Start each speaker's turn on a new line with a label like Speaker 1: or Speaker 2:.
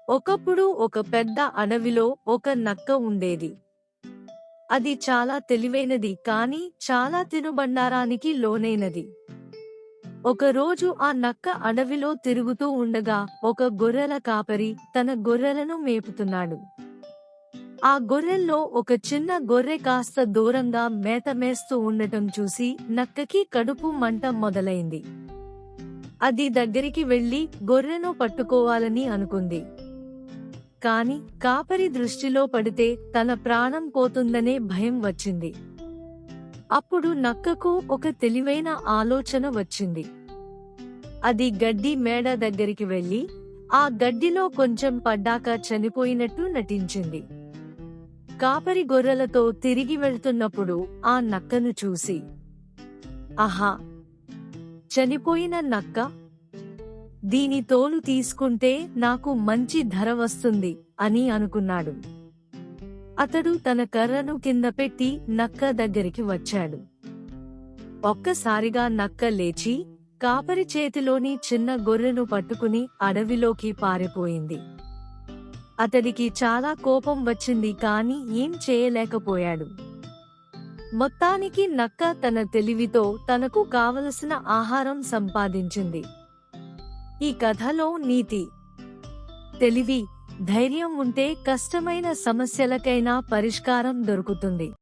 Speaker 1: ఒకప్పుడు ఒక పెద్ద అడవిలో ఒక నక్క ఉండేది. అది చాలా తెలివైనది కానీ చాలా తినుబండారానికి లోనైనది. ఒకరోజు ఆ నక్క అడవిలో తిరుగుతూ ఉండగా ఒక గొర్రెల కాపరి తన గొర్రెలను మేపుతున్నాడు. ఆ గొర్రెల్లో ఒక చిన్న గొర్రె కాస్త దూరంగా మేత మేస్తూ ఉండటం చూసి నక్కకి కడుపు మంట మొదలైంది. అది దగ్గరికి వెళ్లి గొర్రెను పట్టుకోవాలని అనుకుంది. కాని కాపరి దృష్టిలో పడితే తన ప్రాణం పోతుందనే భయం వచ్చింది. అప్పుడు నక్కకు ఒక తెలివైన ఆలోచన వచ్చింది. అది గడ్డి మేడ దగ్గరికి వెళ్లి ఆ గడ్డిలో కొంచెం పడ్డాక చనిపోయినట్టు నటించింది. కాపరి గొర్రెలతో తిరిగి వెళ్తున్నప్పుడు ఆ నక్కను చూసి, ఆహా, చనిపోయిన నక్క, దీని తోలు తీసుకుంటే నాకు మంచి ధర వస్తుంది అని అనుకున్నాడు. అతడు తన కర్రను కింద పెట్టి నక్క దగ్గరికి వచ్చాడు. ఒక్కసారిగా నక్క లేచి కాపరి చేతిలోని చిన్న గొర్రెను పట్టుకుని అడవిలోకి పారిపోయింది. అతడికి చాలా కోపం వచ్చింది కానీ ఏం చేయలేకపోయాడు. మొత్తానికి నక్క తన తెలివితో తనకు కావలసిన ఆహారం సంపాదించింది. ఈ కథలో నీతి: తెలివి, ధైర్యం ఉంటే కష్టమైన సమస్యలకైనా పరిష్కారం దొరుకుతుంది.